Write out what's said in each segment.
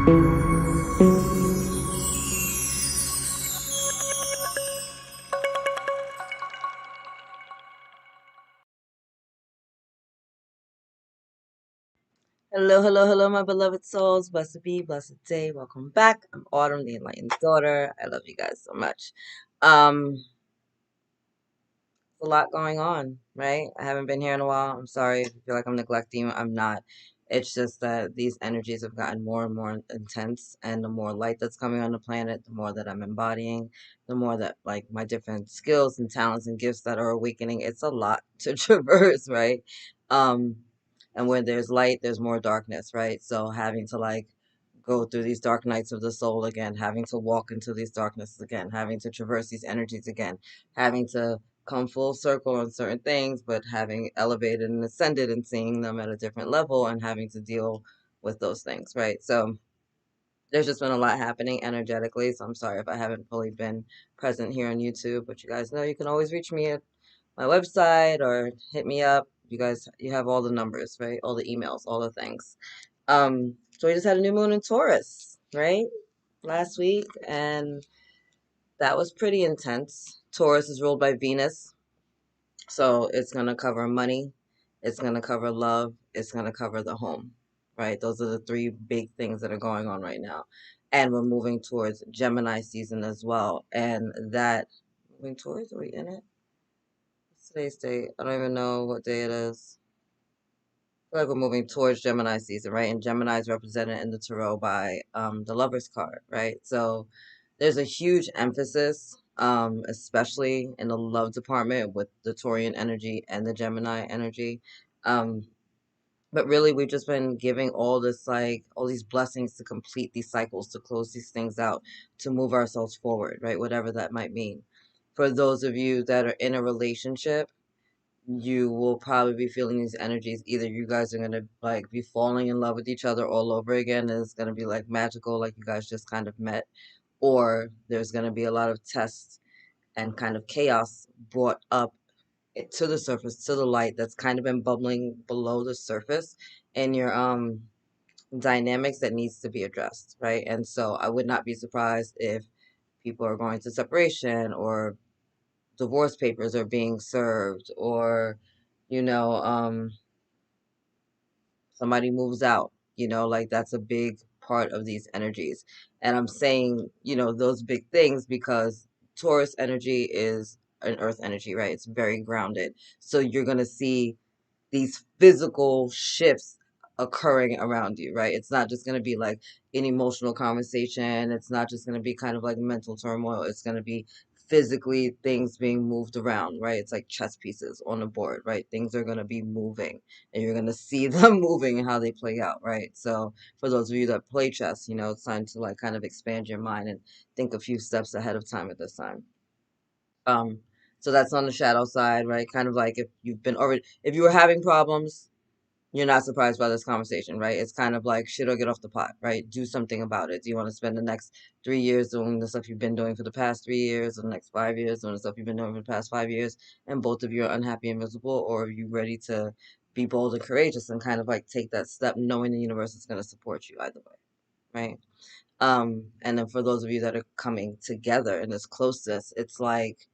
Hello, hello, hello, my beloved souls. Blessed be, blessed day. Welcome back. I'm Autumn, the Enlightened daughter. I love you guys so much. Um, a lot going on, right? I haven't been here in a while. I'm sorry if you feel like I'm neglecting you. I'm not. It's just that these energies have gotten more and more intense, and the more light that's coming on the planet, the more that I'm embodying, the more that like my different skills and talents and gifts that are awakening. It's a lot to traverse, right? Um, and where there's light, there's more darkness, right? So having to like go through these dark nights of the soul again, having to walk into these darknesses again, having to traverse these energies again, having to come full circle on certain things, but having elevated and ascended and seeing them at a different level and having to deal with those things, right? So there's just been a lot happening energetically. So I'm sorry if I haven't fully been present here on YouTube, but you guys know you can always reach me at my website or hit me up. You guys, you have all the numbers, right? All the emails, all the things. So we just had a new moon in Taurus, right? Last week, and that was pretty intense. Taurus is ruled by Venus. So it's going to cover money, it's going to cover love, it's going to cover the home, right? Those are the three big things that are going on right now. And we're moving towards Gemini season as well. And that, moving towards, are we in it? What's today's date? I don't even know what day it is. I feel like we're moving towards Gemini season, right? And Gemini is represented in the tarot by the Lover's card, right? So there's a huge emphasis, especially in the love department with the Taurian energy and the Gemini energy. Um, but really, we've just been giving all this, like, all these blessings to complete these cycles, to close these things out, to move ourselves forward, right? Whatever that might mean. For those of you that are in a relationship, you will probably be feeling these energies. Either you guys are gonna like be falling in love with each other all over again, and it's gonna be like magical, like you guys just kind of met, or there's gonna be a lot of tests and kind of chaos brought up to the surface, to the light that's kind of been bubbling below the surface in your dynamics that needs to be addressed, right? And so I would not be surprised if people are going to separation or divorce papers are being served or you know somebody moves out, like that's a big part of these energies. And I'm saying, those big things because Taurus energy is an earth energy, right? It's very grounded. So you're going to see these physical shifts occurring around you, right? It's not just going to be like an emotional conversation. It's not just going to be kind of like mental turmoil. It's going to be physically things being moved around, right? It's like chess pieces on a board, right? Things are going to be moving and you're going to see them moving and how they play out, right? So for those of you that play chess, it's time to like kind of expand your mind and think a few steps ahead of time at this time. Um, so that's on the shadow side, right? Kind of like if you were having problems, you're not surprised by this conversation, right? It's kind of like shit or get off the pot, right? Do something about it. Do you want to spend the next 3 years doing the stuff you've been doing for the past 3 years, or the next 5 years doing the stuff you've been doing for the past 5 years, and both of you are unhappy and miserable, or are you ready to be bold and courageous and kind of like take that step, knowing the universe is going to support you either way, right? And then for those of you that are coming together in this closeness, it's like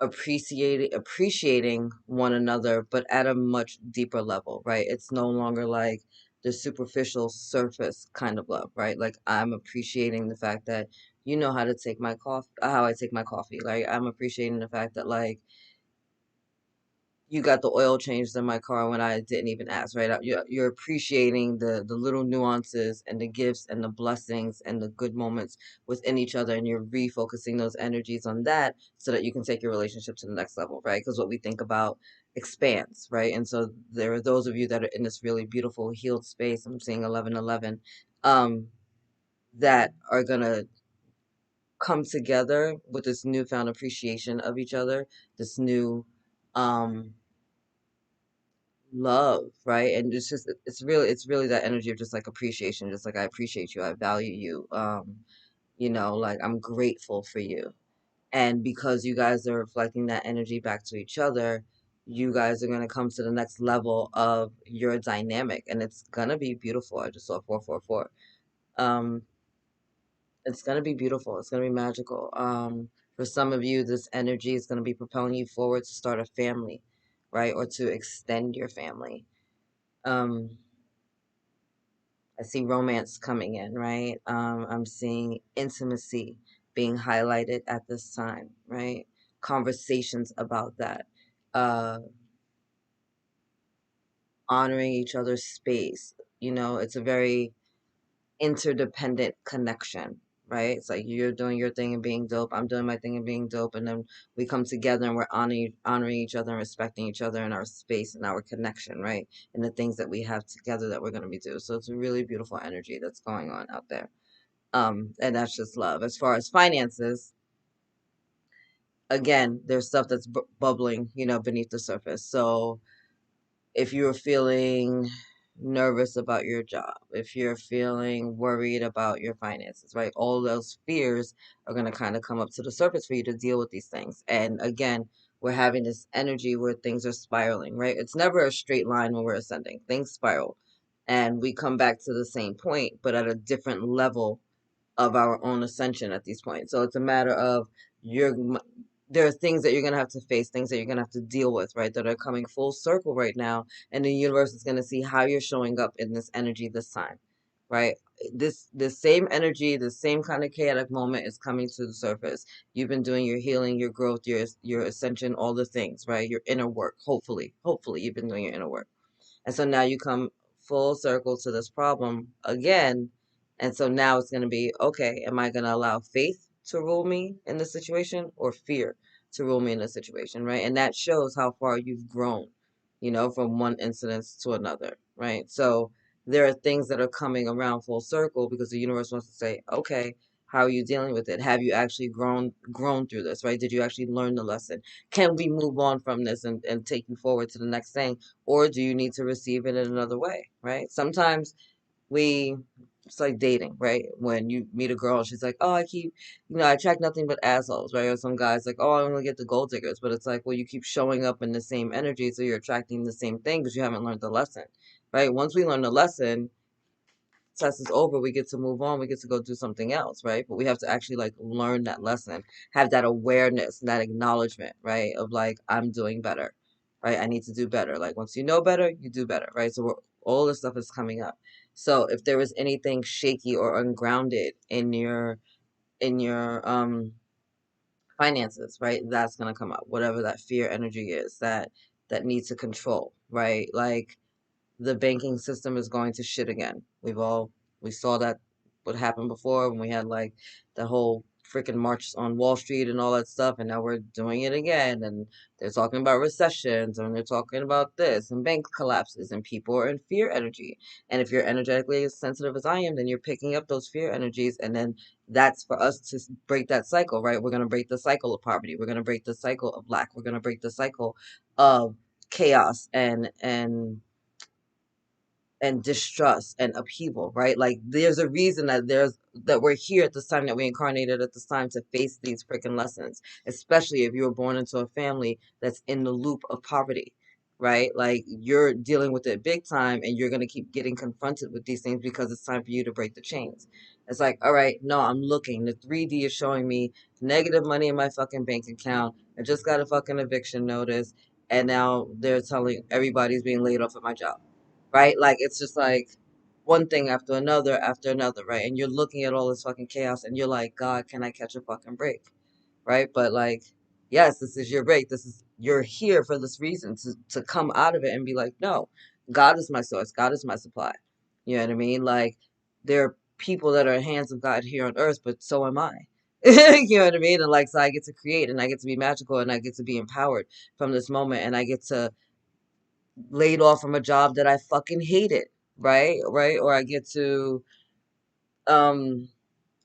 appreciating one another, but at a much deeper level, right? It's no longer like the superficial surface kind of love, right? Like I'm appreciating the fact that you know how to take my coffee, how I take my coffee. Like I'm appreciating the fact that like you got the oil changed in my car when I didn't even ask, right? You're appreciating the little nuances and the gifts and the blessings and the good moments within each other, and you're refocusing those energies on that so that you can take your relationship to the next level, right? Because what we think about expands, right? And so there are those of you that are in this really beautiful healed space. I'm seeing 1111, that are gonna come together with this newfound appreciation of each other, this new um love, right? And it's really that energy of just like appreciation, just like I appreciate you, I value you, like I'm grateful for you. And because you guys are reflecting that energy back to each other, you guys are going to come to the next level of your dynamic, and it's going to be beautiful. I just saw 444. Um, it's gonna be beautiful. It's gonna be magical. For some of you, this energy is gonna be propelling you forward to start a family, right? Or to extend your family. Um, I see romance coming in, right? I'm seeing intimacy being highlighted at this time, right? Conversations about that. Uh, honoring each other's space. It's a very interdependent connection, right? It's like you're doing your thing and being dope, I'm doing my thing and being dope, and then we come together and we're honoring each other and respecting each other in our space and our connection, right? And the things that we have together that we're going to be doing. So it's a really beautiful energy that's going on out there. And that's just love. As far as finances, again, there's stuff that's bubbling, beneath the surface. So if you're feeling nervous about your job, if you're feeling worried about your finances, right? All those fears are going to kind of come up to the surface for you to deal with these things. And again, we're having this energy where things are spiraling, right? It's never a straight line when we're ascending. Things spiral and we come back to the same point, but at a different level of our own ascension at these points. So it's a matter of you're there are things that you're going to have to face, things that you're going to have to deal with, right? That are coming full circle right now. And the universe is going to see how you're showing up in this energy this time, right? This same energy, the same kind of chaotic moment is coming to the surface. You've been doing your healing, your growth, your ascension, all the things, right? Your inner work. Hopefully you've been doing your inner work. And so now you come full circle to this problem again. And so now it's going to be, okay, am I going to allow faith to rule me in this situation or fear to rule me in this situation, right? And that shows how far you've grown, from one incident to another, right? So there are things that are coming around full circle because the universe wants to say, okay, how are you dealing with it? Have you actually grown through this, right? Did you actually learn the lesson? Can we move on from this and take you forward to the next thing? Or do you need to receive it in another way, right? Sometimes we, it's like dating, right? When you meet a girl, she's like, oh, I attract nothing but assholes, right? Or some guys like, oh, I only get the gold diggers. But it's like, well, you keep showing up in the same energy, so you're attracting the same thing because you haven't learned the lesson, right? Once we learn the lesson, test is over, we get to move on, we get to go do something else, right? But we have to actually like learn that lesson, have that awareness, that acknowledgement, right? Of like, I'm doing better, right? I need to do better. Like once you know better, you do better, right? So all this stuff is coming up. So if there was anything shaky or ungrounded in your finances, right? That's gonna come up. Whatever that fear energy is that needs to control, right? Like the banking system is going to shit again. We saw that what happened before when we had like the whole freaking march on Wall Street and all that stuff, and now we're doing it again. And they're talking about recessions and they're talking about this and bank collapses and people are in fear energy. And if you're energetically as sensitive as I am, then you're picking up those fear energies, and then that's for us to break that cycle, right? We're gonna break the cycle of poverty. We're gonna break the cycle of lack. We're gonna break the cycle of chaos and distrust and upheaval, right? Like there's a reason that we're here at this time, that we incarnated at this time to face these freaking lessons, especially if you were born into a family that's in the loop of poverty, right? Like you're dealing with it big time and you're gonna keep getting confronted with these things because it's time for you to break the chains. It's like, all right, no, I'm looking. The 3D is showing me negative money in my fucking bank account. I just got a fucking eviction notice, and now they're telling everybody's being laid off at my job, right? Like it's just like one thing after another, right? And you're looking at all this fucking chaos and you're like, God, can I catch a fucking break? Right? But like, yes, this is your break. You're here for this reason, to come out of it and be like, no, God is my source. God is my supply. You know what I mean? Like there are people that are hands of God here on earth, but so am I. You know what I mean? And like, so I get to create and I get to be magical and I get to be empowered from this moment, and I get to laid off from a job that I fucking hated, right? Right? Or I get to um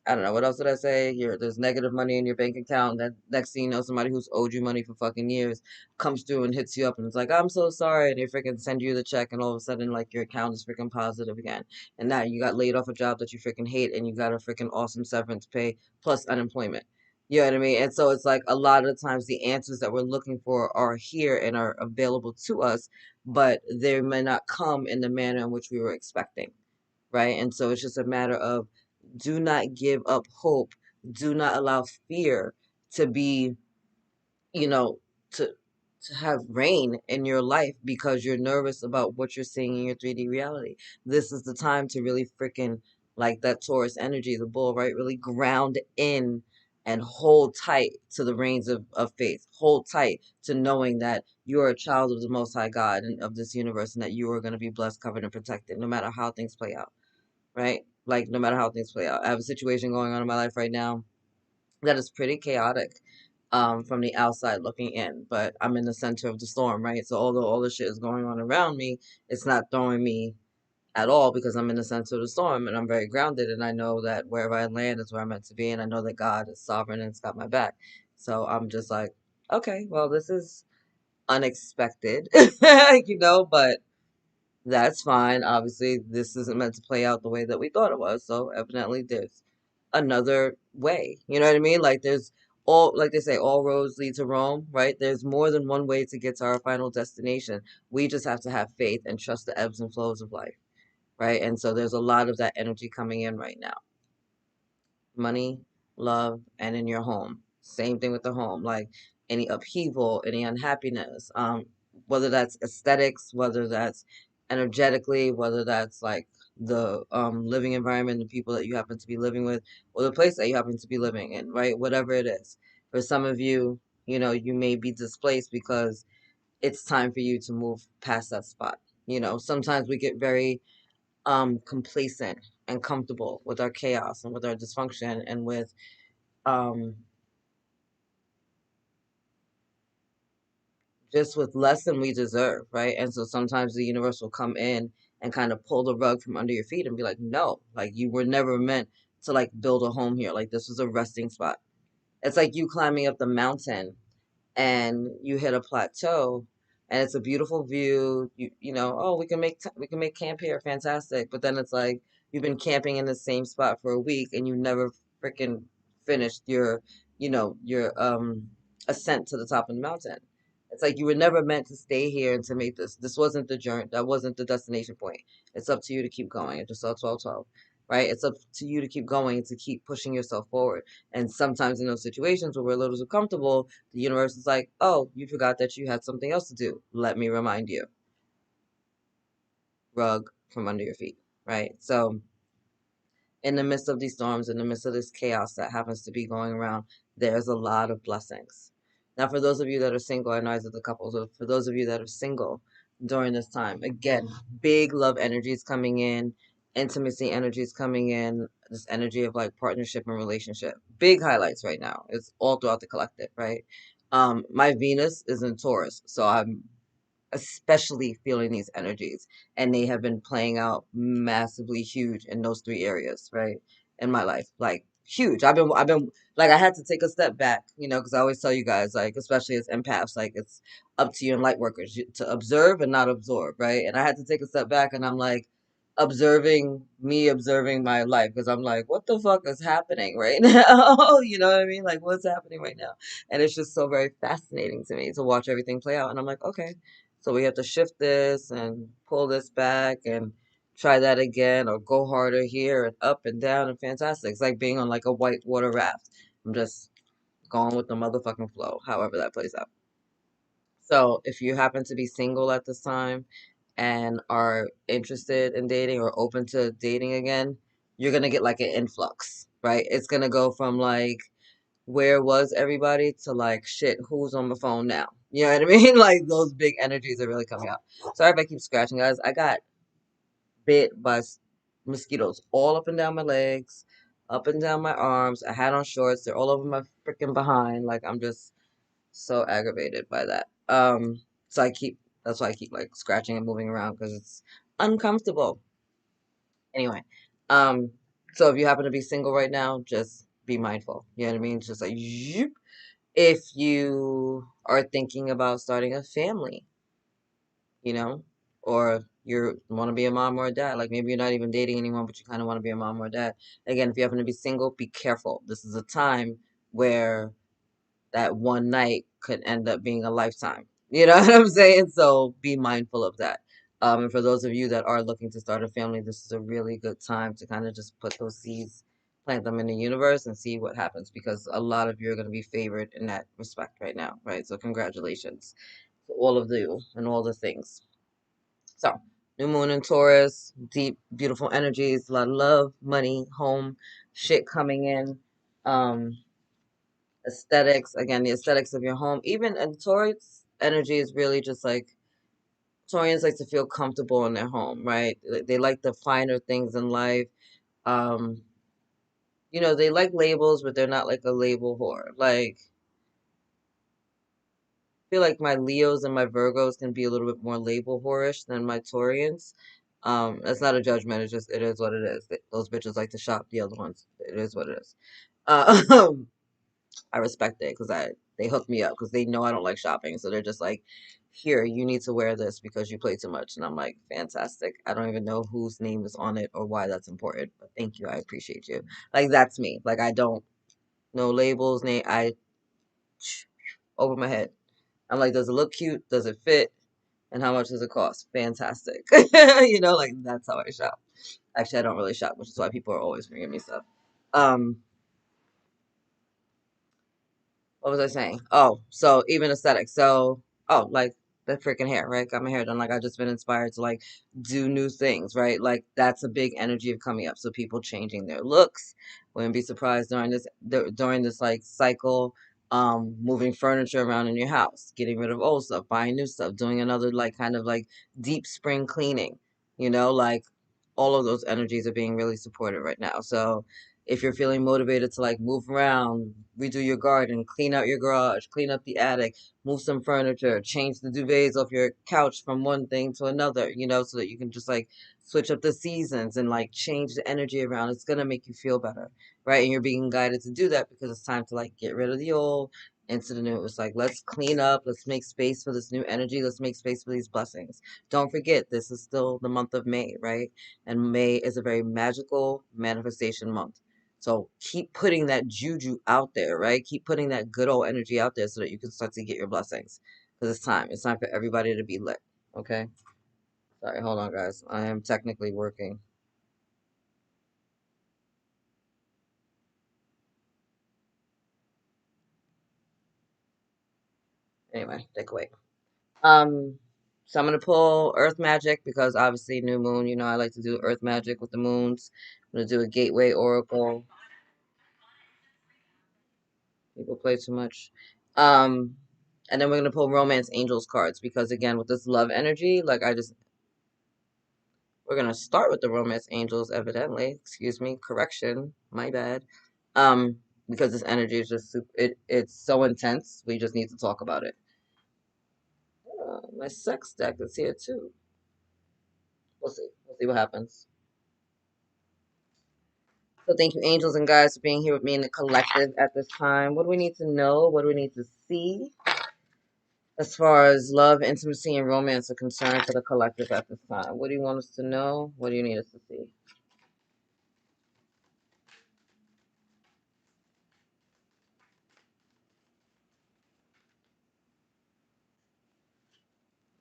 I don't know, what else did I say? There's negative money in your bank account. That next thing you know, somebody who's owed you money for fucking years comes through and hits you up and it's like, I'm so sorry, and they freaking send you the check, and all of a sudden like your account is freaking positive again. And now you got laid off a job that you freaking hate and you got a freaking awesome severance pay plus unemployment. You know what I mean? And so it's like a lot of the times the answers that we're looking for are here and are available to us, but they may not come in the manner in which we were expecting, right? And so it's just a matter of Do not give up hope. Do not allow fear to be, you know, to have reign in your life because you're nervous about what you're seeing in your 3D reality. This is the time to really freaking, like that Taurus energy, the bull, right? Really ground in and hold tight to the reins of faith. Hold tight to knowing that you're a child of the Most High God and of this universe, and that you are going to be blessed, covered, and protected no matter how things play out, right? Like, no matter how things play out. I have a situation going on in my life right now that is pretty chaotic, from the outside looking in, but I'm in the center of the storm, right? So although all the shit is going on around me, it's not throwing me at all because I'm in the center of the storm and I'm very grounded, and I know that wherever I land is where I'm meant to be, and I know that God is sovereign and it's got my back. So I'm just like, okay, well, this is unexpected, but that's fine. Obviously, this isn't meant to play out the way that we thought it was. So evidently, there's another way. You know what I mean? Like there's all, like they say, all roads lead to Rome, right? There's more than one way to get to our final destination. We just have to have faith and trust the ebbs and flows of life, right? And so there's a lot of that energy coming in right now. Money, love, and in your home. Same thing with the home, like any upheaval, any unhappiness, whether that's aesthetics, whether that's energetically, whether that's like the living environment, the people that you happen to be living with, or the place that you happen to be living in, right? Whatever it is. For some of you, you may be displaced because it's time for you to move past that spot. Sometimes we get very complacent and comfortable with our chaos and with our dysfunction and with um just with less than we deserve, right? And so sometimes the universe will come in and kind of pull the rug from under your feet and be like, no, like you were never meant to like build a home here. Like this was a resting spot. It's like you climbing up the mountain and you hit a plateau and it's a beautiful view. Oh, we can make camp here, fantastic. But then it's like you've been camping in the same spot for a week and you never freaking finished your ascent to the top of the mountain. It's like you were never meant to stay here and to make this wasn't the journey, that wasn't the destination point. It's up to you to keep going. I just saw 1212, right? It's up to you to keep going and to keep pushing yourself forward. And sometimes in those situations where we're a little too comfortable, the universe is like, oh, you forgot that you had something else to do. Let me remind you. Rug from under your feet, right? So, in the midst of these storms, in the midst of this chaos that happens to be going around, there's a lot of blessings. Now, for those of you that are single, I know I said the couples, but for those of you that are single during this time, again, big love energy is coming in, intimacy energy is coming in, this energy of like partnership and relationship. Big highlights right now. It's all throughout the collective, right? My Venus is in Taurus, so I'm especially feeling these energies, and they have been playing out massively huge in those three areas, right, in my life, like huge. I've been like, I had to take a step back, because I always tell you guys, like, especially as empaths, like, it's up to you and light workers to observe and not absorb, right? And I had to take a step back, and I'm like observing my life, because I'm like, what the fuck is happening right now? You know what I mean? Like, what's happening right now? And it's just so very fascinating to me to watch everything play out, and I'm like, okay, so we have to shift this and pull this back and try that again, or go harder here and up and down, and fantastic. It's like being on like a white water raft. I'm just going with the motherfucking flow, however that plays out. So if you happen to be single at this time and are interested in dating or open to dating again, you're gonna get like an influx, right? It's gonna go from like, where was everybody, to like, shit, who's on the phone now? You know what I mean? Like, those big energies are really coming out. Sorry if I keep scratching, guys. I got bit by mosquitoes all up and down my legs, up and down my arms. I had on shorts. They're all over my freaking behind. Like, I'm just so aggravated by that. So that's why I keep like scratching and moving around, because it's uncomfortable. Anyway, um, so if you happen to be single right now, just be mindful. You know what I mean? Just like, if you are thinking about starting a family, you know, or you want to be a mom or a dad, like maybe you're not even dating anyone, but you kind of want to be a mom or a dad. Again, if you happen to be single, be careful. This is a time where that one night could end up being a lifetime. You know what I'm saying? So be mindful of that. And for those of you that are looking to start a family, this is a really good time to kind of just put those seeds plant them in the universe and see what happens, because a lot of you are going to be favored in that respect right now, right? So congratulations to all of you and all the things. So, new moon in Taurus, deep, beautiful energies, a lot of love, money, home, shit coming in. Um, Aesthetics, again, the aesthetics of your home. Even and Taurus energy is really just like Taurians like to feel comfortable in their home, right? They like the finer things in life. Um, they like labels, but they're not like a label whore. Like, I feel like my Leos and my Virgos can be a little bit more label whorish than my Taurians. That's not a judgment. It's just, it is what it is. Those bitches like to shop the other ones. It is what it is. Uh, I respect it because they hook me up because they know I don't like shopping. So they're just like, here, you need to wear this because you play too much. And I'm like, fantastic. I don't even know whose name is on it or why that's important, but thank you. I appreciate you. Like, that's me. Like, I don't know labels, name. Over my head. I'm like, does it look cute? Does it fit? And how much does it cost? Fantastic. Like, that's how I shop. Actually, I don't really shop, which is why people are always bringing me stuff. Um, what was I saying? Oh, so even aesthetics. So, like the freaking hair, right? Got my hair done. Like, I just been inspired to like do new things, right? Like, that's a big energy of coming up. So people changing their looks. Wouldn't be surprised during this like cycle. Moving furniture around in your house, getting rid of old stuff, buying new stuff, doing another like kind of like deep spring cleaning. Like all of those energies are being really supported right now. So if you're feeling motivated to like move around, redo your garden, clean out your garage, clean up the attic, move some furniture, change the duvets off your couch from one thing to another, so that you can just like switch up the seasons and like change the energy around. It's gonna make you feel better, right? And you're being guided to do that because it's time to like get rid of the old into the new. It's like, let's clean up, let's make space for this new energy, let's make space for these blessings. Don't forget, this is still the month of May, right? And May is a very magical manifestation month. So keep putting that juju out there, right? Keep putting that good old energy out there so that you can start to get your blessings. Because it's time. It's time for everybody to be lit. Okay? Sorry, hold on, guys. I am technically working. Anyway, take away. So I'm gonna pull Earth Magic because obviously new moon, I like to do Earth Magic with the moons. I'm gonna do a Gateway Oracle. People play too much. Um, and then we're gonna pull Romance Angels cards because again, with this love energy, like we're gonna start with the Romance Angels, evidently. Excuse me, correction, my bad. Because this energy is just it's so intense. We just need to talk about it. My sex deck is here too. We'll see. We'll see what happens. So thank you, angels and guys, for being here with me in the collective at this time. What do we need to know? What do we need to see as far as love, intimacy, and romance are concerned for the collective at this time? What do you want us to know? What do you need us to see?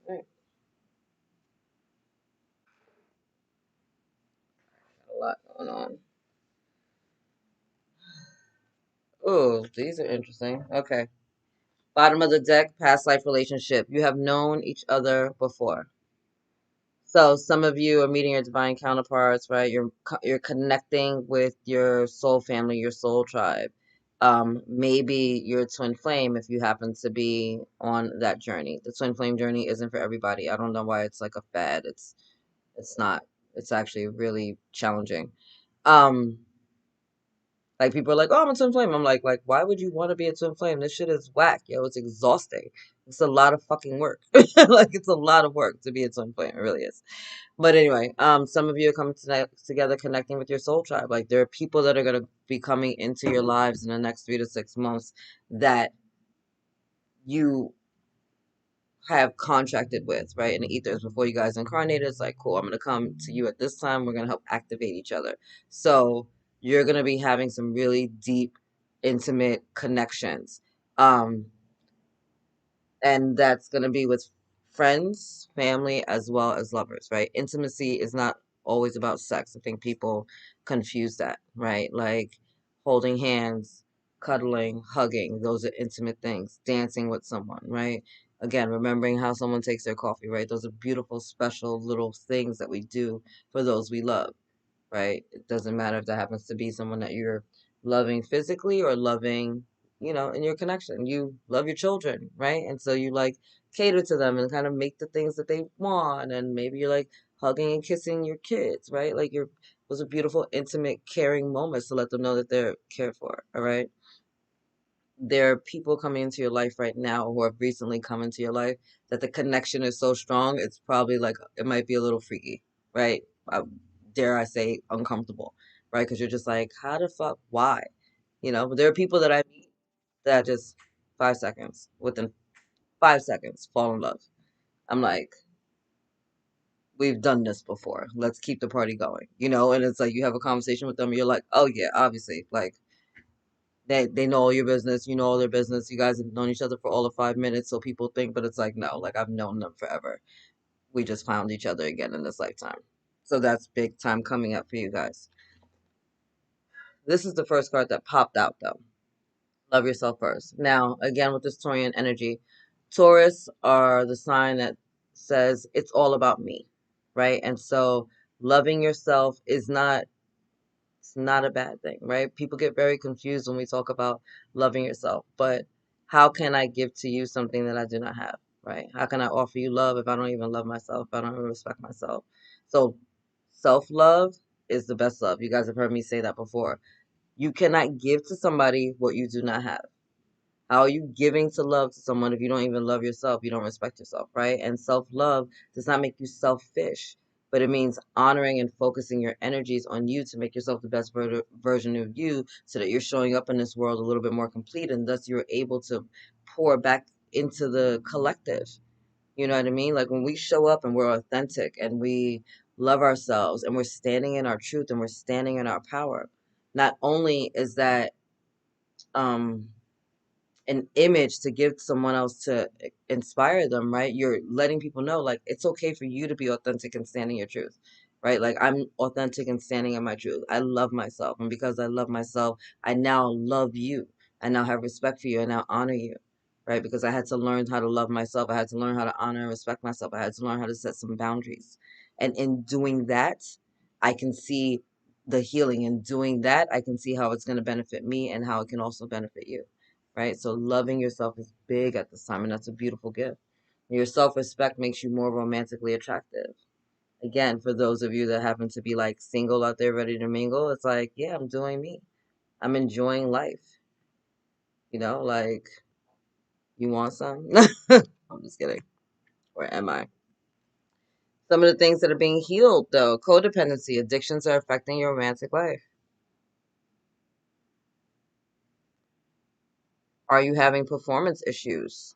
All right, got a lot going on. Oh, these are interesting. Okay. Bottom of the deck, past life relationship. You have known each other before. So some of you are meeting your divine counterparts, right? You're connecting with your soul family, your soul tribe. Maybe your twin flame if you happen to be on that journey. The twin flame journey isn't for everybody. I don't know why it's like a fad. It's not. It's actually really challenging. Um, like people are like, "Oh, I'm a twin flame." I'm like, why would you want to be a twin flame? This shit is whack, yo. It's exhausting. It's a lot of fucking work. Like it's a lot of work to be a twin flame. It really is. But anyway, some of you are coming together, connecting with your soul tribe. Like there are people that are gonna be coming into your lives in the next 3 to 6 months that you have contracted with, right? In the ethers before you guys incarnated. It's like, cool, I'm gonna come to you at this time. We're gonna help activate each other. So you're gonna be having some really deep, intimate connections. Um, and that's gonna be with friends, family, as well as lovers, right? Intimacy is not always about sex. I think people confuse that, right? Like holding hands, cuddling, hugging, those are intimate things. Dancing with someone, right? Again, remembering how someone takes their coffee, right? Those are beautiful, special little things that we do for those we love, right? It doesn't matter if that happens to be someone that you're loving physically or loving, in your connection. You love your children, right? And so you like cater to them and kind of make the things that they want. And maybe you're like hugging and kissing your kids, right? Like those are beautiful, intimate, caring moments to let them know that they're cared for, all right? There are people coming into your life right now who have recently come into your life that the connection is so strong, it's probably like it might be a little freaky, right? Dare I say uncomfortable, right? Because you're just like, how the fuck, why? But there are people that I meet that just 5 seconds, within 5 seconds, fall in love. I'm like, we've done this before. Let's keep the party going, and it's like you have a conversation with them, you're like, oh yeah, obviously, like they know all your business, you know all their business. You guys have known each other for all of 5 minutes, so people think, but it's like no, like I've known them forever. We just found each other again in this lifetime. So that's big time coming up for you guys. This is the first card that popped out though. Love yourself first. Now, again with this Taurian energy, Taurus are the sign that says it's all about me, right? And so loving yourself is not it's not a bad thing, right? People get very confused when we talk about loving yourself, but how can I give to you something that I do not have, right? How can I offer you love if I don't even love myself, if I don't even respect myself? So self-love is the best love. You guys have heard me say that before. You cannot give to somebody what you do not have. How are you giving to love to someone if you don't even love yourself? You don't respect yourself, right? And self-love does not make you selfish, but it means honoring and focusing your energies on you to make yourself the best version of you so that you're showing up in this world a little bit more complete and thus you're able to pour back into the collective. You know what I mean? Like when we show up and we're authentic and we love ourselves and we're standing in our truth and we're standing in our power, not only is that um an image to give to someone else to inspire them, right? You're letting people know, like, it's okay for you to be authentic and stand in your truth, right? Like, I'm authentic and standing in my truth. I love myself. And because I love myself, I now love you. I now have respect for you. I now honor you, right? Because I had to learn how to love myself. I had to learn how to honor and respect myself. I had to learn how to set some boundaries. And in doing that, I can see the healing. In doing that, I can see how it's going to benefit me and how it can also benefit you, right? So loving yourself is big at this time, and that's a beautiful gift. Your self-respect makes you more romantically attractive. Again, for those of you that happen to be like single out there ready to mingle, it's like, yeah, I'm doing me. I'm enjoying life. Like, you want some? I'm just kidding. Or am I? Some of the things that are being healed, though, codependency, addictions are affecting your romantic life. Are you having performance issues?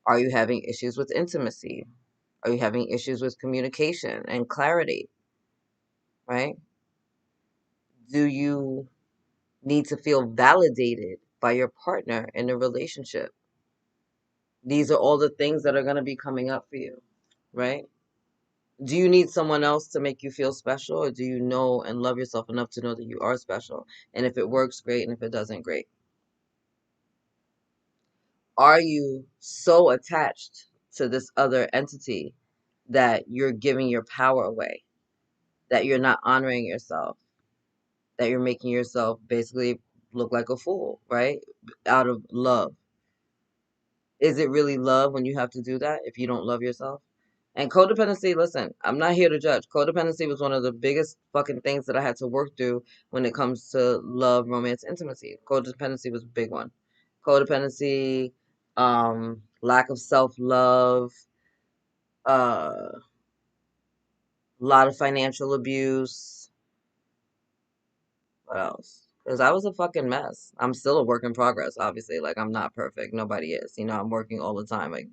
Are you having issues with intimacy? Are you having issues with communication and clarity, right? Do you need to feel validated by your partner in a relationship? These are all the things that are going to be coming up for you, right? Do you need someone else to make you feel special, or do you know and love yourself enough to know that you are special? And if it works, great, and if it doesn't, great. Are you so attached to this other entity that you're giving your power away, that you're not honoring yourself, that you're making yourself basically look like a fool, right? Out of love. Is it really love when you have to do that if you don't love yourself? And codependency, listen, I'm not here to judge. Codependency was one of the biggest fucking things that I had to work through when it comes to love, romance, intimacy. Codependency was a big one. Codependency, lack of self-love, a lot of financial abuse. What else? Because I was a fucking mess. I'm still a work in progress, obviously. Like, I'm not perfect. Nobody is. I'm working all the time. I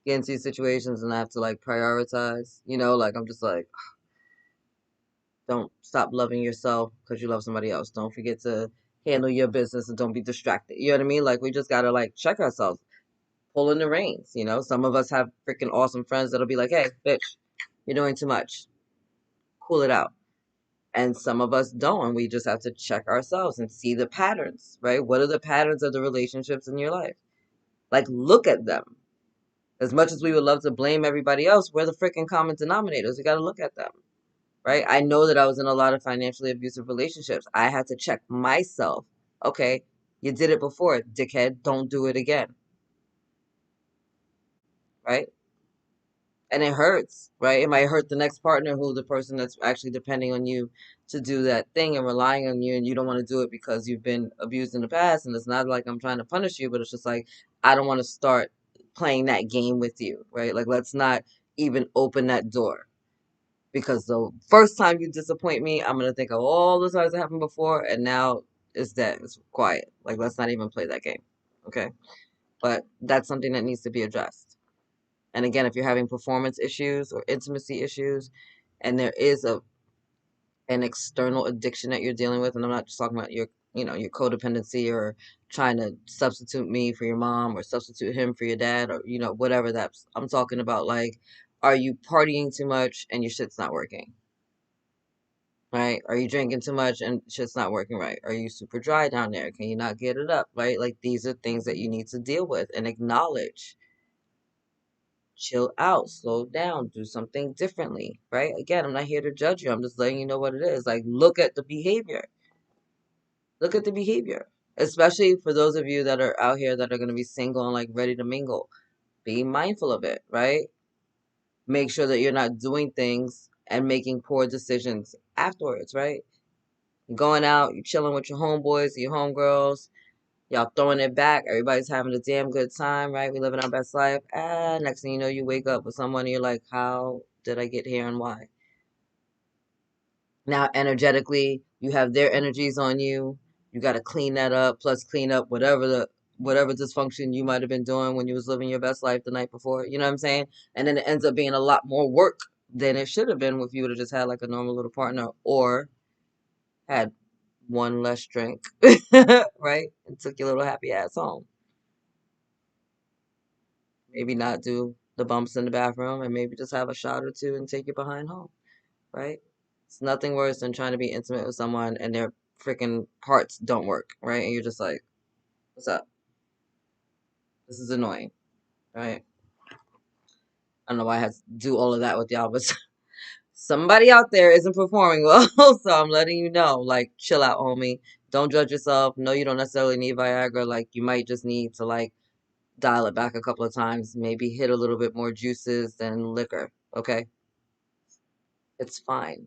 get into these situations and I have to, like, prioritize. Like, I'm just like, don't stop loving yourself because you love somebody else. Don't forget to handle your business and don't be distracted. You know what I mean? Like, we just got to, like, check ourselves, pull in the reins. Some of us have freaking awesome friends that'll be like, hey, bitch, you're doing too much. pull it out. And some of us don't, and we just have to check ourselves and see the patterns, right? What are the patterns of the relationships in your life? Like, look at them. As much as we would love to blame everybody else, we're the freaking common denominators. We got to look at them, right? I know that I was in a lot of financially abusive relationships. I had to check myself. Okay, you did it before, dickhead. Don't do it again, right? And it hurts, right? It might hurt the next partner who the person that's actually depending on you to do that thing and relying on you, and you don't want to do it because you've been abused in the past. And it's not like I'm trying to punish you, but it's just like I don't want to start playing that game with you, right? Like, let's not even open that door, because the first time you disappoint me, I'm gonna think of all the times that happened before, and now it's dead. It's quiet. Like, let's not even play that game, okay? But that's something that needs to be addressed. And again, if you're having performance issues or intimacy issues, and there is an external addiction that you're dealing with, and I'm not just talking about your codependency or trying to substitute me for your mom or substitute him for your dad or whatever that's. I'm talking about, like, are you partying too much and your shit's not working? Right? Are you drinking too much and shit's not working right? Are you super dry down there? Can you not get it up? Right? Like, these are things that you need to deal with and acknowledge. Chill out, slow down, do something differently, right? Again, I'm not here to judge you. I'm just letting you know what it is. Like, look at the behavior. Look at the behavior. Especially for those of you that are out here that are going to be single and like ready to mingle. Be mindful of it, right? Make sure that you're not doing things and making poor decisions afterwards, right? You're going out, you're chilling with your homeboys, your homegirls, y'all throwing it back. Everybody's having a damn good time, right? We living our best life. Next thing you know, you wake up with someone and you're like, how did I get here and why? Now, energetically, you have their energies on you. You got to clean that up, plus clean up whatever dysfunction you might have been doing when you was living your best life the night before. You know what I'm saying? And then it ends up being a lot more work than it should have been if you would have just had like a normal little partner or had one less drink, right? And took your little happy ass home. Maybe not do the bumps in the bathroom and maybe just have a shot or two and take you behind home, right? It's nothing worse than trying to be intimate with someone and their freaking parts don't work, right? And you're just like, what's up? This is annoying, right? I don't know why I had to do all of that with y'all, but somebody out there isn't performing well, so I'm letting you know, like, chill out, homie. Don't judge yourself. No, you don't necessarily need Viagra. Like, you might just need to, like, dial it back a couple of times, maybe hit a little bit more juices than liquor, okay? It's fine.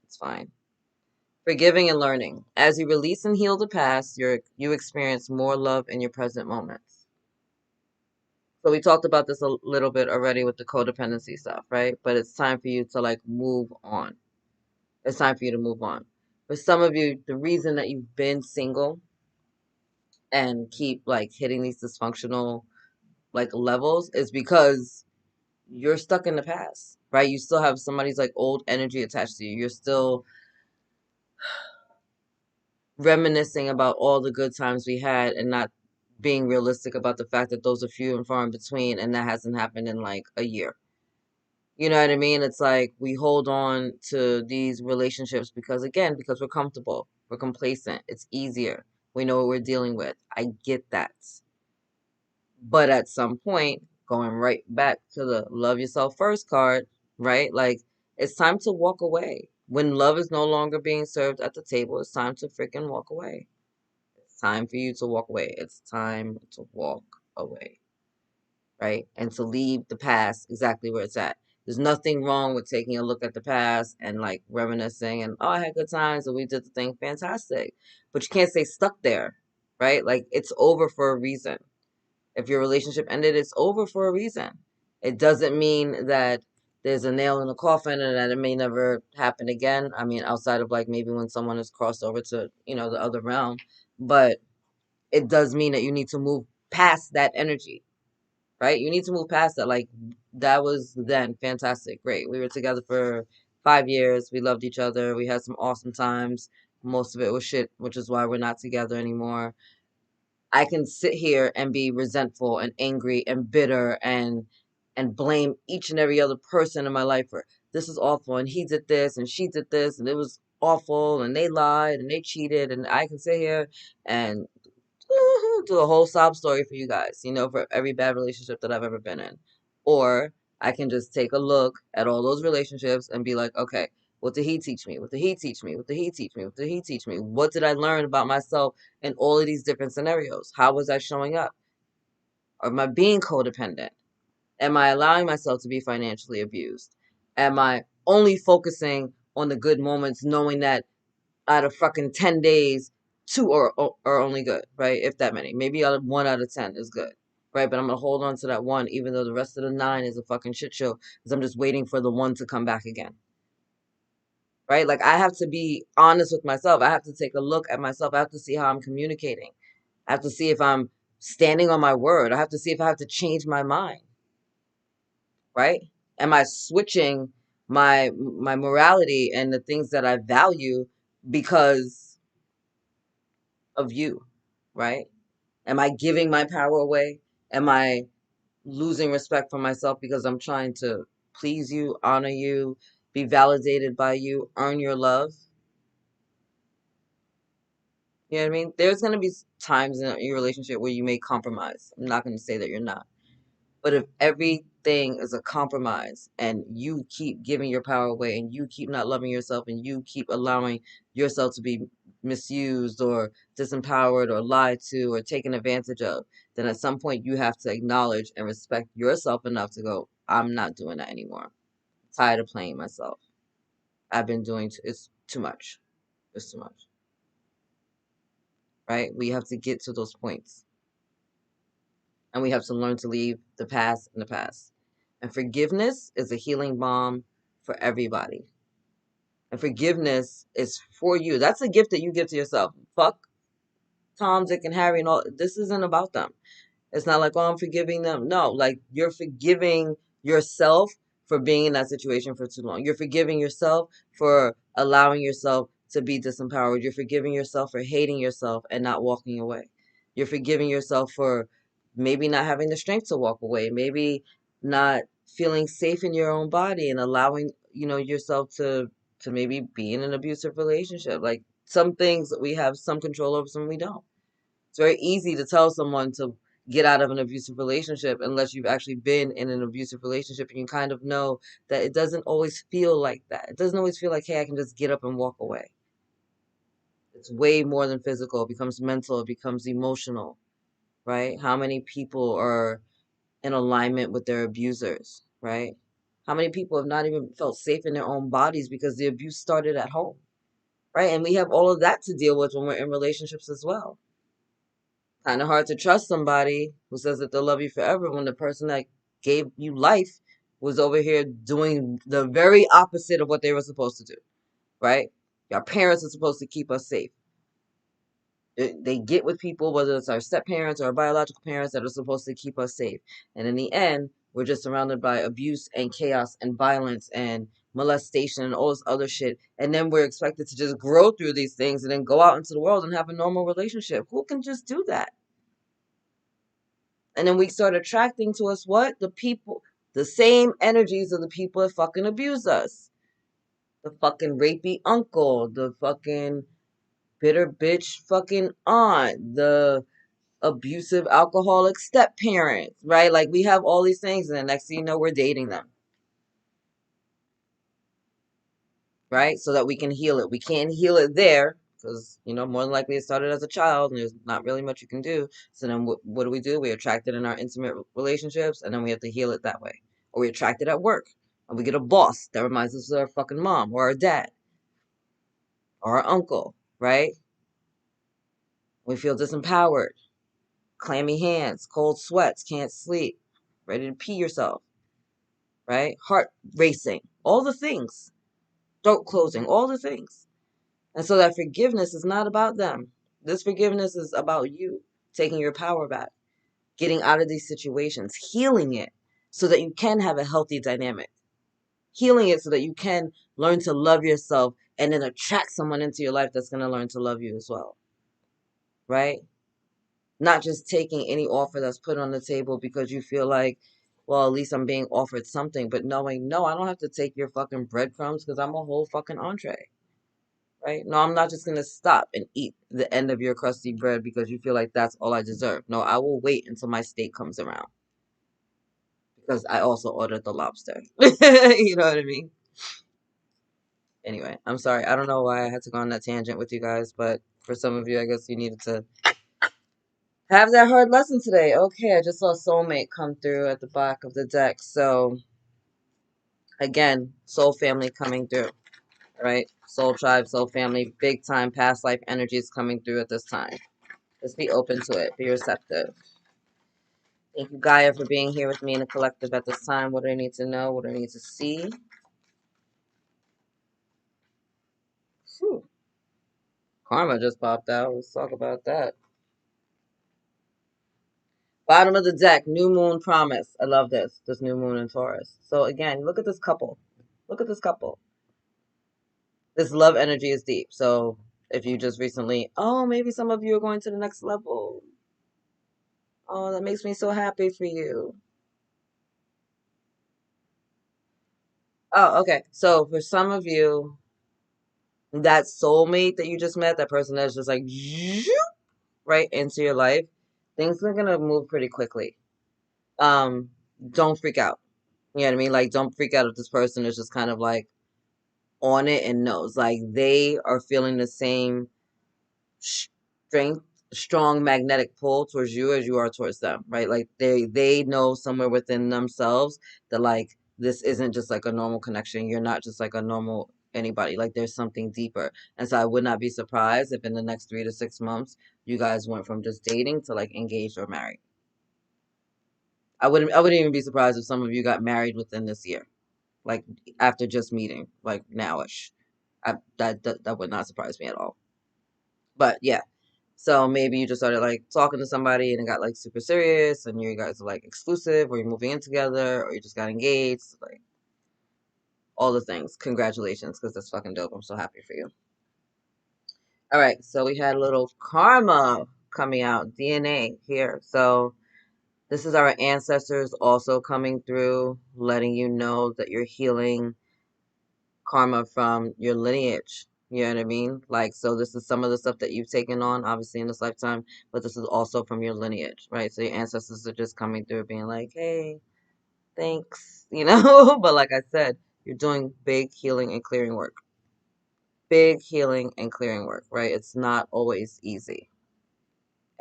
It's fine. Forgiving and learning. As you release and heal the past, you experience more love in your present moments. So we talked about this a little bit already with the codependency stuff, right? But it's time for you to like move on. It's time for you to move on. For some of you, the reason that you've been single and keep like hitting these dysfunctional like levels is because you're stuck in the past, right? You still have somebody's like old energy attached to you. You're still reminiscing about all the good times we had and not being realistic about the fact that those are few and far in between and that hasn't happened in like a year. You know what I mean? It's like we hold on to these relationships because, again, because we're comfortable, we're complacent, it's easier, we know what we're dealing with. I get that. But at some point, going right back to the love yourself first card, right? Like, it's time to walk away. When love is no longer being served at the table, it's time to freaking walk away. It's time for you to walk away. It's time to walk away, right? And to leave the past exactly where it's at. There's nothing wrong with taking a look at the past and like reminiscing and, oh, I had good times and we did the thing fantastic. But you can't stay stuck there, right? Like, it's over for a reason. If your relationship ended, it's over for a reason. It doesn't mean that there's a nail in the coffin and that it may never happen again. I mean, outside of like maybe when someone has crossed over to, the other realm. But it does mean that you need to move past that energy, right? You need to move past that. Like, that was then fantastic, great. We were together for 5 years. We loved each other. We had some awesome times. Most of it was shit, which is why we're not together anymore. I can sit here and be resentful and angry and bitter and blame each and every other person in my life for this is awful, and he did this, and she did this, and it was awful, and they lied, and they cheated, and I can sit here and do a whole sob story for you guys, for every bad relationship that I've ever been in. Or I can just take a look at all those relationships and be like, okay, what did he teach me? What did he teach me? What did he teach me? What did he teach me? What did I learn about myself in all of these different scenarios? How was I showing up? Am I being codependent? Am I allowing myself to be financially abused? Am I only focusing on the good moments, knowing that out of fucking 10 days, two are only good, right? If that many. Maybe 1 out of 10 is good, right? But I'm going to hold on to that one, even though the rest of the 9 is a fucking shit show, because I'm just waiting for the one to come back again, right? Like, I have to be honest with myself. I have to take a look at myself. I have to see how I'm communicating. I have to see if I'm standing on my word. I have to see if I have to change my mind, right? Am I switching my morality and the things that I value because of you, right? Am I giving my power away? Am I losing respect for myself because I'm trying to please you, honor you, be validated by you, earn your love? You know what I mean? There's going to be times in your relationship where you may compromise. I'm not going to say that you're not. But if everything is a compromise and you keep giving your power away and you keep not loving yourself and you keep allowing yourself to be misused or disempowered or lied to or taken advantage of, then at some point you have to acknowledge and respect yourself enough to go, I'm not doing that anymore. I'm tired of playing myself. I've been doing, it's too much. It's too much. Right? We have to get to those points. And we have to learn to leave the past in the past. And forgiveness is a healing balm for everybody. And forgiveness is for you. That's a gift that you give to yourself. Fuck Tom, Dick, and Harry and all. This isn't about them. It's not like, oh, I'm forgiving them. No, like you're forgiving yourself for being in that situation for too long. You're forgiving yourself for allowing yourself to be disempowered. You're forgiving yourself for hating yourself and not walking away. You're forgiving yourself for maybe not having the strength to walk away, maybe not feeling safe in your own body and allowing, yourself to maybe be in an abusive relationship. Like some things we have some control over, some we don't. It's very easy to tell someone to get out of an abusive relationship unless you've actually been in an abusive relationship and you kind of know that it doesn't always feel like that. It doesn't always feel like, hey, I can just get up and walk away. It's way more than physical. It becomes mental. It becomes emotional, right? How many people are in alignment with their abusers, right? How many people have not even felt safe in their own bodies because the abuse started at home, right? And we have all of that to deal with when we're in relationships as well. Kind of hard to trust somebody who says that they'll love you forever when the person that gave you life was over here doing the very opposite of what they were supposed to do, right? Our parents are supposed to keep us safe. They get with people, whether it's our step parents or our biological parents, that are supposed to keep us safe. And in the end, we're just surrounded by abuse and chaos and violence and molestation and all this other shit. And then we're expected to just grow through these things and then go out into the world and have a normal relationship. Who can just do that? And then we start attracting to us what? The people, the same energies of the people that fucking abuse us. The fucking rapey uncle, the fucking bitter bitch fucking aunt, the abusive alcoholic step parents, right? Like we have all these things, and the next thing you know, we're dating them. Right? So that we can heal it. We can't heal it there because, more than likely it started as a child and there's not really much you can do. So then what do? We attract it in our intimate relationships and then we have to heal it that way. Or we attract it at work and we get a boss that reminds us of our fucking mom or our dad or our uncle, right? We feel disempowered, clammy hands, cold sweats, can't sleep, ready to pee yourself, right? Heart racing, all the things, throat closing, all the things. And so that forgiveness is not about them. This forgiveness is about you taking your power back, getting out of these situations, healing it so that you can have a healthy dynamic, healing it so that you can learn to love yourself and then attract someone into your life that's going to learn to love you as well, right? Not just taking any offer that's put on the table because you feel like well, at least I'm being offered something, but knowing, no, I don't have to take your fucking breadcrumbs because I'm a whole fucking entree, right? No, I'm not just gonna stop and eat the end of your crusty bread because you feel like that's all I deserve. No, I will wait until my steak comes around because I also ordered the lobster. You know what I mean? Anyway, I'm sorry. I don't know why I had to go on that tangent with you guys, but for some of you, I guess you needed to have that hard lesson today. Okay, I just saw soulmate come through at the back of the deck. So, again, soul family coming through, right? Soul tribe, soul family, big time past life energies coming through at this time. Just be open to it. Be receptive. Thank you, Gaia, for being here with me in the collective at this time. What do I need to know? What do I need to see? Whew. Karma just popped out. Let's talk about that. Bottom of the deck, new moon promise. I love this. This new moon in Taurus. So again, look at this couple. Look at this couple. This love energy is deep. So if you just recently, oh, maybe some of you are going to the next level. Oh, that makes me so happy for you. Oh, okay. So for some of you, that soulmate that you just met, that person that's just like right into your life, things are gonna move pretty quickly. Um, don't freak out. You know what I mean? Like, don't freak out if this person is just kind of like on it and knows. Like, they are feeling the same strength, strong magnetic pull towards you as you are towards them, right? Like, they know somewhere within themselves that like this isn't just like a normal connection. You're not just like a normal anybody. Like, there's something deeper. And so I would not be surprised if in the next 3 to 6 months you guys went from just dating to like engaged or married. I wouldn't even be surprised if some of you got married within this year, like after just meeting, like nowish. That would not surprise me at all. But yeah, so maybe you just started like talking to somebody and it got like super serious, and you guys are like exclusive, or you're moving in together, or you just got engaged, like all the things. Congratulations, because that's fucking dope. I'm so happy for you. All right, so we had a little karma coming out, DNA here. So this is our ancestors also coming through, letting you know that you're healing karma from your lineage. You know what I mean? Like, so this is some of the stuff that you've taken on, obviously, in this lifetime, but this is also from your lineage, right? So your ancestors are just coming through being like, hey, thanks, you know? But like I said, you're doing big healing and clearing work. Big healing and clearing work, right? It's not always easy.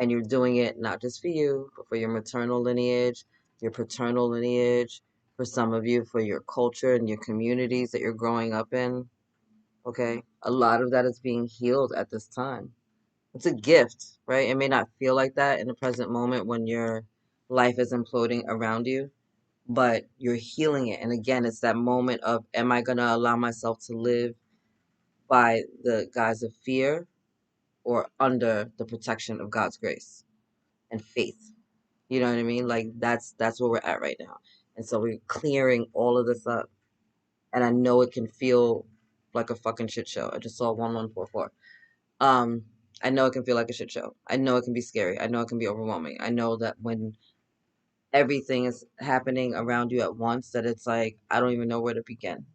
And you're doing it not just for you, but for your maternal lineage, your paternal lineage, for some of you, for your culture and your communities that you're growing up in. Okay, a lot of that is being healed at this time. It's a gift, right? It may not feel like that in the present moment when your life is imploding around you, but you're healing it. And again, it's that moment of, am I going to allow myself to live by the guise of fear or under the protection of God's grace and faith? You know what I mean? Like, that's where we're at right now. And so we're clearing all of this up. And I know it can feel like a fucking shit show. I just saw 1144. Um, I know it can feel like a shit show. I know it can be scary. I know it can be overwhelming. I know that when everything is happening around you at once, that it's like, I don't even know where to begin,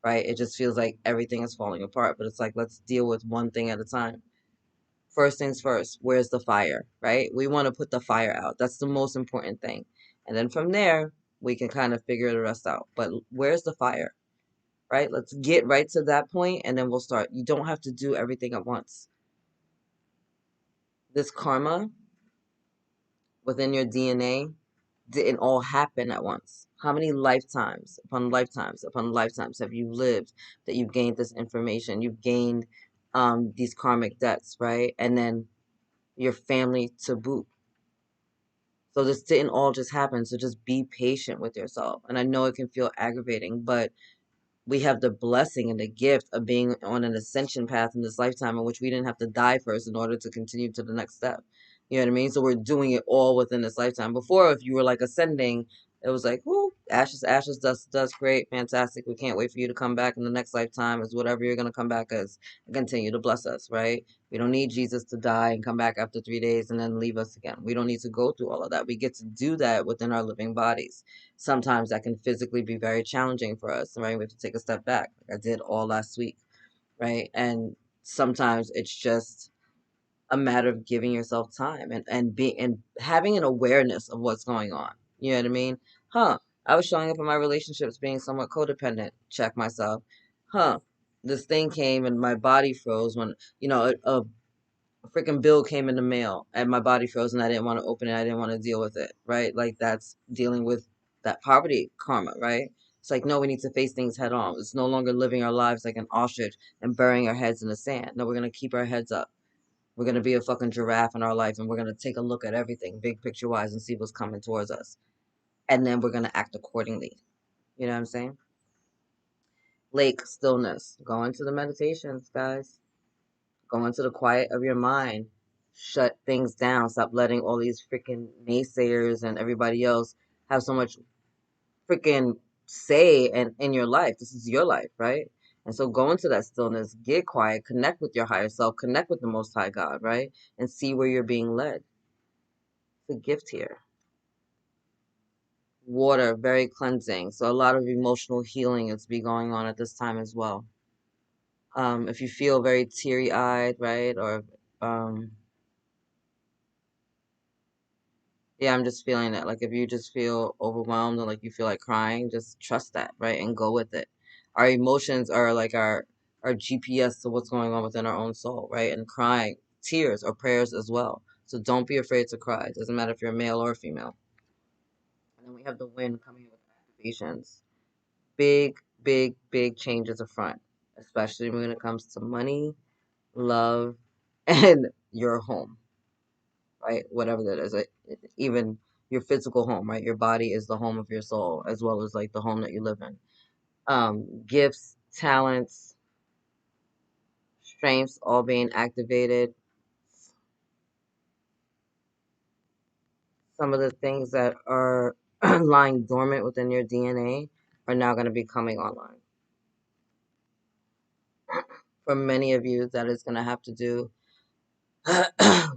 right? It just feels like everything is falling apart. But it's like, let's deal with one thing at a time. First things first, where's the fire, right? We want to put the fire out. That's the most important thing. And then from there, we can kind of figure the rest out. But where's the fire, right? Let's get right to that point and then we'll start. You don't have to do everything at once. This karma within your DNA didn't all happen at once. How many lifetimes upon lifetimes upon lifetimes have you lived that you've gained this information? You've gained these karmic debts, right? And then your family to boot. So this didn't all just happen. So just be patient with yourself. And I know it can feel aggravating, but we have the blessing and the gift of being on an ascension path in this lifetime in which we didn't have to die first in order to continue to the next step. You know what I mean? So we're doing it all within this lifetime. Before, if you were like ascending, It was like, whoo, ashes, ashes, dust, dust, great, fantastic. We can't wait for you to come back in the next lifetime as whatever you're going to come back as and continue to bless us, right? We don't need Jesus to die and come back after 3 days and then leave us again. We don't need to go through all of that. We get to do that within our living bodies. Sometimes that can physically be very challenging for us, right? We have to take a step back, like I did all last week, right? And sometimes it's just a matter of giving yourself time and being and having an awareness of what's going on. You know what I mean? Huh. I was showing up in my relationships being somewhat codependent. Check myself. Huh. This thing came and my body froze when, a freaking bill came in the mail and my body froze and I didn't want to open it. I didn't want to deal with it, right? Like that's dealing with that poverty karma, right? It's like, no, we need to face things head on. It's no longer living our lives like an ostrich and burying our heads in the sand. No, we're going to keep our heads up. We're going to be a fucking giraffe in our life and we're going to take a look at everything, big picture wise, and see what's coming towards us. And then we're going to act accordingly. You know what I'm saying? Lake stillness. Go into the meditations, guys. Go into the quiet of your mind. Shut things down. Stop letting all these freaking naysayers and everybody else have so much freaking say in your life. This is your life, right? And so go into that stillness, get quiet, connect with your higher self, connect with the Most High God, right? And see where you're being led. It's a gift here. Water, very cleansing. So a lot of emotional healing is be going on at this time as well. If you feel very teary-eyed, right? Or um yeah, I'm just feeling it. Like if you just feel overwhelmed and like you feel like crying, just trust that, right? And go with it. Our emotions are like our GPS to what's going on within our own soul, right? And crying, tears or prayers as well. So don't be afraid to cry. It doesn't matter if you're male or female. And then we have the wind coming in with activations. Big, big, big changes up front, especially when it comes to money, love, and your home, right? Whatever that is, even your physical home, right? Your body is the home of your soul, as well as like the home that you live in. Gifts, talents, strengths, all being activated. Some of the things that are lying dormant within your DNA are now going to be coming online. For many of you, that is going to have to do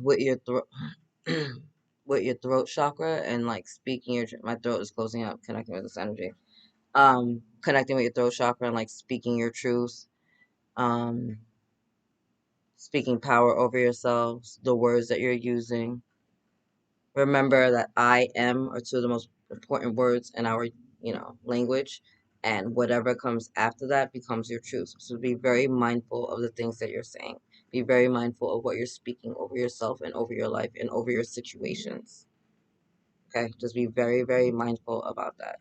with your throat, with your throat chakra and like speaking your. My throat is closing up, connecting with this energy. Connecting with your throat chakra and like speaking your truth. Um, Speaking power over yourselves, the words that you're using. Remember that I am are two of the most important words in our, language, and whatever comes after that becomes your truth. So be very mindful of the things that you're saying. Be very mindful of what you're speaking over yourself and over your life and over your situations. Okay, just be very, very mindful about that.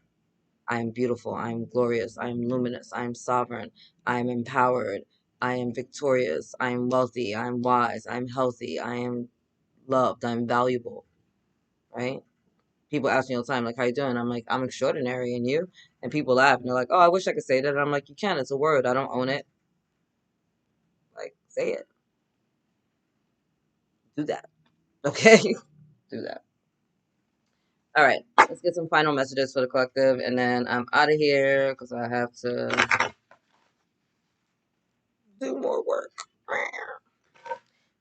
I am beautiful. I am glorious. I am luminous. I am sovereign. I am empowered. I am victorious. I am wealthy. I am wise. I am healthy. I am loved. I'm valuable. Right? People ask me all the time, like, how you doing? I'm like, I'm extraordinary, and you? And people laugh, and they're like, oh, I wish I could say that. And I'm like, you can. It's a word. I don't own it. Like, say it. Do that. Okay? Do that. All right. Let's get some final messages for the collective, and then I'm out of here because I have to do more work.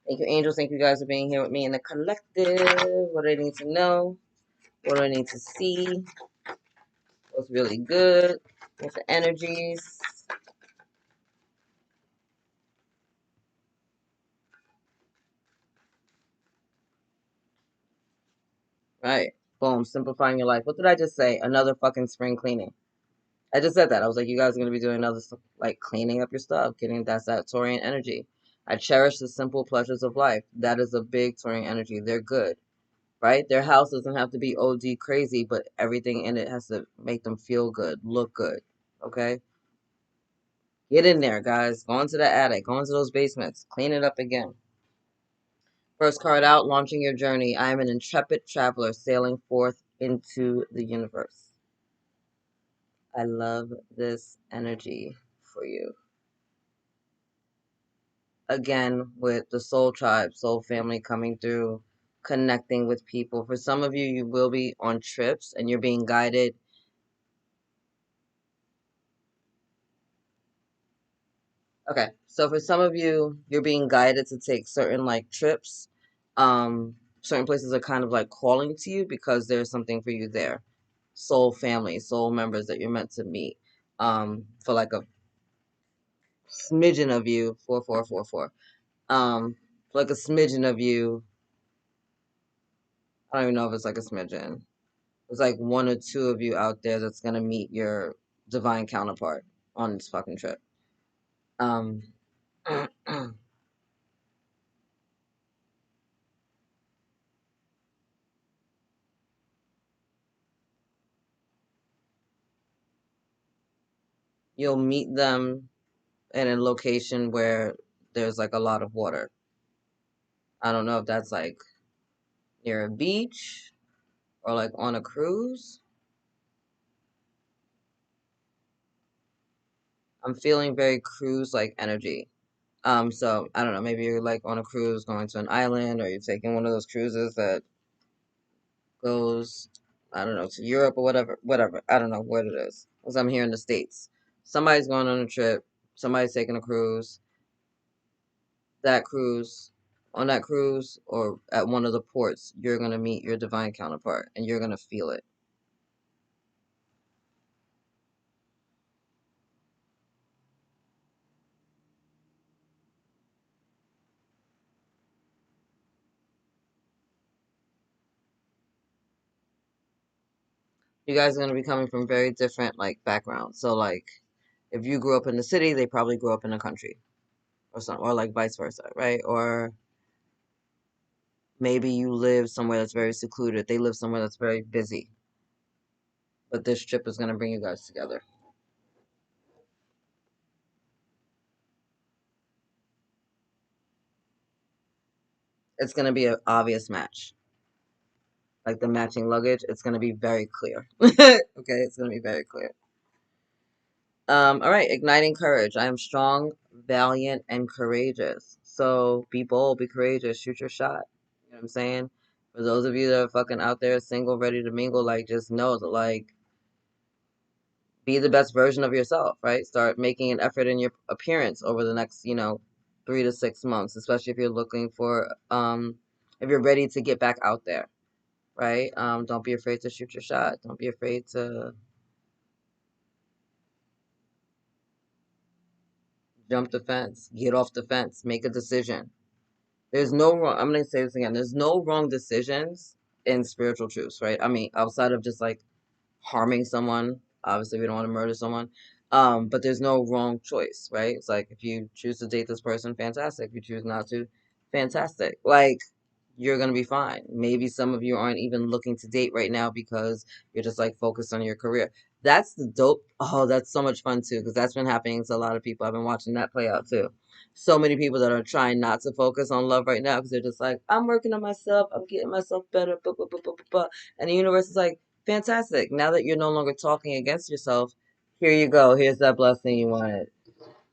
Thank you, angels. Thank you guys for being here with me in the collective. What do I need to know? What do I need to see? What's really good? What's the energies? Right. Boom. Simplifying your life. What did I just say? Another fucking spring cleaning. I just said that. I was like, you guys are going to be doing another, like, cleaning up your stuff. That's that Taurian energy. I cherish the simple pleasures of life. That is a big Taurian energy. They're good. Right? Their house doesn't have to be OD crazy, but everything in it has to make them feel good, look good. Okay? Get in there, guys. Go into the attic. Go into those basements. Clean it up again. First card out, launching your journey. I am an intrepid traveler sailing forth into the universe. I love this energy for you. Again, with the soul tribe, soul family coming through, connecting with people. For some of you, you will be on trips and you're being guided. Okay, so for some of you, you're being guided to take certain like trips. Certain places are kind of like calling to you because there's something for you there. Soul family, soul members that you're meant to meet. For like a smidgen of you, 4444. For like a smidgen of you, I don't even know if it's like a smidgen. There's like one or two of you out there that's gonna meet your divine counterpart on this fucking trip. Um, you'll meet them in a location where there's like a lot of water. I don't know if that's like near a beach or like on a cruise. I'm feeling very cruise like energy. So I don't know, maybe you're like on a cruise going to an island, or you're taking one of those cruises that goes, I don't know, to Europe or whatever, whatever. I don't know what it is. Because I'm here in the States. Somebody's going on a trip, somebody's taking a cruise. That cruise, on that cruise or at one of the ports, you're going to meet your divine counterpart and you're going to feel it. You guys are going to be coming from very different like backgrounds. So like if you grew up in the city, they probably grew up in the country or something, or like vice versa, right? Or maybe you live somewhere that's very secluded. They live somewhere that's very busy. But this trip is going to bring you guys together. It's going to be an obvious match. Like the matching luggage, it's going to be very clear. Okay, it's going to be very clear. All right, igniting courage. I am strong, valiant, and courageous. So be bold, be courageous, shoot your shot. You know what I'm saying? For those of you that are fucking out there single, ready to mingle, like just know that like be the best version of yourself, right? Start making an effort in your appearance over the next, 3 to 6 months, especially if you're looking for if you're ready to get back out there, right? Don't be afraid to shoot your shot. Don't be afraid to jump the fence, get off the fence, make a decision. There's no wrong, I'm going to say this again. There's no wrong decisions in spiritual truths, right? I mean, outside of just like harming someone, obviously we don't want to murder someone. But there's no wrong choice, right? It's like if you choose to date this person, fantastic. If you choose not to, fantastic. Like you're gonna be fine. Maybe some of you aren't even looking to date right now because you're just like focused on your career. That's the dope. Oh, that's so much fun too, because that's been happening to a lot of people. I've been watching that play out too. So many people that are trying not to focus on love right now because they're just like, I'm working on myself, I'm getting myself better, blah, blah, blah, blah, blah, blah. And the universe is like, fantastic. Now that you're no longer talking against yourself, here you go. Here's that blessing you wanted.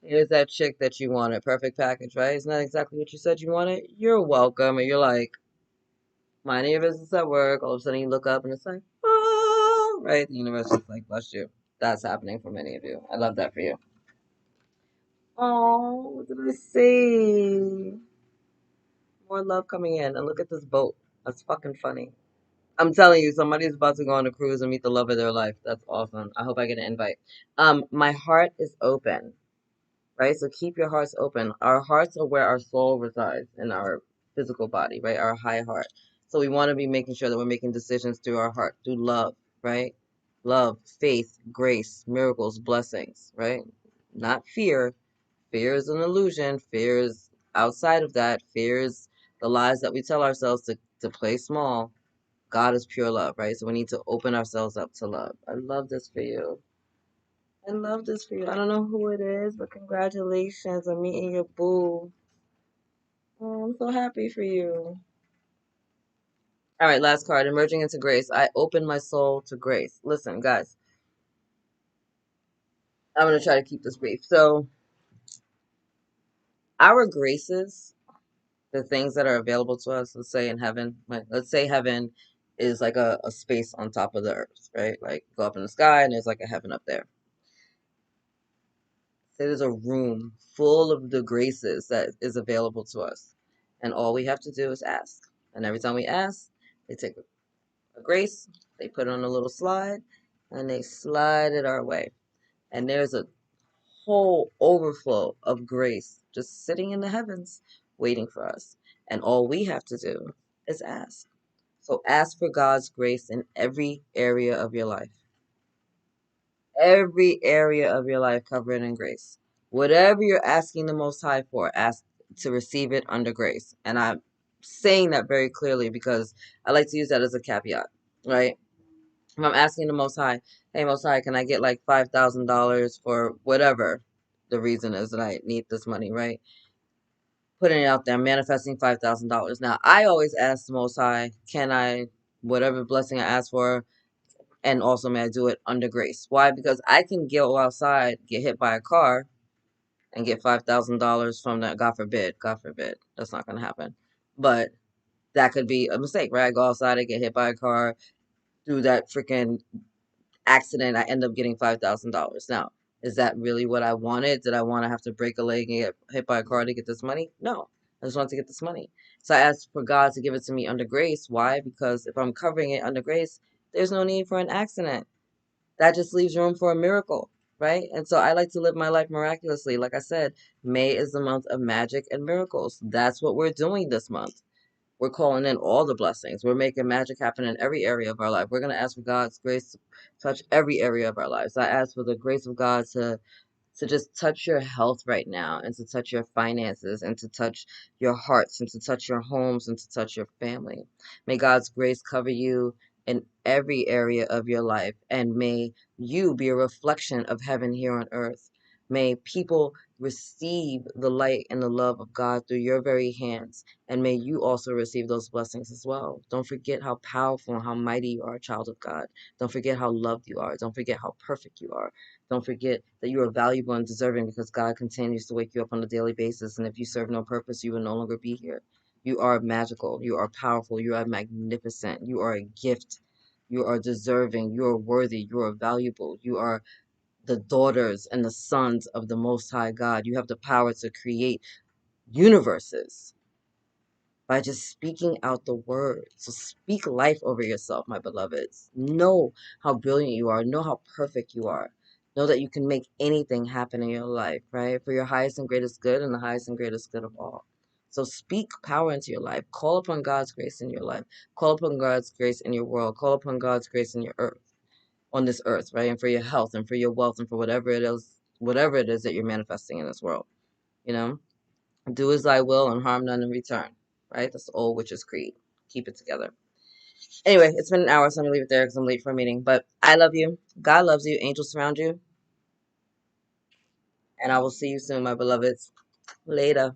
Here's that chick that you wanted. Perfect package, right? Isn't that exactly what you said you wanted? You're welcome. And you're like, minding your business at work. All of a sudden you look up and it's like, oh, right? The universe is like, bless you. That's happening for many of you. I love that for you. Oh, what did I say? More love coming in. And look at this boat. That's fucking funny. I'm telling you, somebody's about to go on a cruise and meet the love of their life. That's awesome. I hope I get an invite. My heart is open, right? So keep your hearts open. Our hearts are where our soul resides in our physical body, right? Our high heart. So we want to be making sure that we're making decisions through our heart, through love, right? Love, faith, grace, miracles, blessings, right? Not fear. Fear is an illusion. Fear is outside of that. Fear is the lies that we tell ourselves to play small. God is pure love, right? So we need to open ourselves up to love. I love this for you. I love this for you. I don't know who it is, but congratulations on meeting your boo. Oh, I'm so happy for you. All right, last card. Emerging into grace. I open my soul to grace. Listen, guys, I'm going to try to keep this brief. So, our graces the things that are available to us, let's say in heaven, like let's say heaven is like a space on top of the earth, right? Like go up in the sky and there's like a heaven up there. Say there's a room full of the graces that is available to us. And all we have to do is ask. And every time we ask, they take a grace, they put it on a little slide, and they slide it our way. And there's a whole overflow of grace just sitting in the heavens waiting for us. And all we have to do is ask. So ask for God's grace in every area of your life. Every area of your life covered in grace. Whatever you're asking the Most High for, ask to receive it under grace. And I'm saying that very clearly because I like to use that as a caveat, right? If I'm asking the Most High, hey, Most High, can I get like $5,000 for whatever the reason is that I need this money, right? Putting it out there, manifesting $5,000. Now, I always ask the Most High, can I, whatever blessing I ask for, and also may I do it under grace? Why? Because I can go outside, get hit by a car, and get $5,000 from that. God forbid, that's not going to happen. But that could be a mistake, right? I go outside, I get hit by a car, through that freaking accident, I end up getting $5,000. Now, is that really what I wanted? Did I want to have to break a leg and get hit by a car to get this money? No, I just wanted to get this money. So I asked for God to give it to me under grace. Why? Because if I'm covering it under grace, there's no need for an accident. That just leaves room for a miracle, right? And so I like to live my life miraculously. Like I said, May is the month of magic and miracles. That's what we're doing this month. We're calling in all the blessings. We're making magic happen in every area of our life. We're going to ask for God's grace to touch every area of our lives. I ask for the grace of God to just touch your health right now, and to touch your finances, and to touch your hearts, and to touch your homes, and to touch your family. May God's grace cover you in every area of your life, and may you be a reflection of heaven here on earth. May people receive the light and the love of God through your very hands, and may you also receive those blessings as well. Don't forget how powerful and how mighty you are, child of God. Don't forget how loved you are. Don't forget how perfect you are. Don't forget that you are valuable and deserving, because God continues to wake you up on a daily basis. And if you serve no purpose, you will no longer be here. You are magical. You are powerful. You are magnificent. You are a gift. You are deserving. You are worthy. You are valuable. You are the daughters and the sons of the Most High God. You have the power to create universes by just speaking out the word. So speak life over yourself, my beloveds. Know how brilliant you are. Know how perfect you are. Know that you can make anything happen in your life, right? For your highest and greatest good, and the highest and greatest good of all. So speak power into your life. Call upon God's grace in your life. Call upon God's grace in your world. Call upon God's grace in your earth, on this earth, right? And for your health, and for your wealth, and for whatever it is that you're manifesting in this world, you know? Do as thy will and harm none in return, right? That's the old witch's creed. Keep it together. Anyway, it's been an hour, so I'm going to leave it there because I'm late for a meeting. But I love you. God loves you. Angels surround you. And I will see you soon, my beloveds. Later.